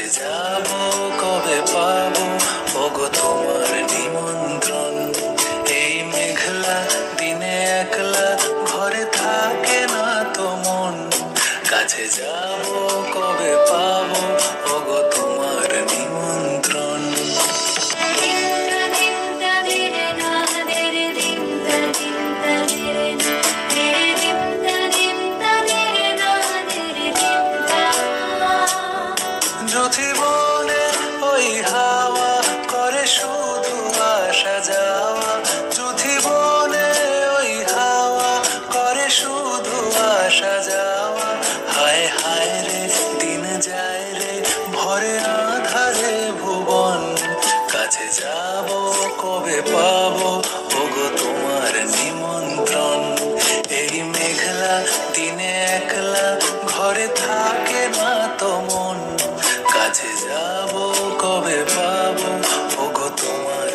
কাছে যাব কবে পাবো ওগো তোমার নিমন্ত্রণ। এই মেঘলা দিনে একলা ঘরে থাকে না তো মন। কাছে যাব কবে পাবো ওগো তোমার নিমন্ত্রণ। জীবনে ওই হাওয়া করে শুধু আসা যাওয়া। জীবনে ওই হাওয়া করে শুধু আসা যাওয়া। হায় হায় রে দিন যায় রে ভরে আধারে ভুবন। কাছে যাব কবে পাবো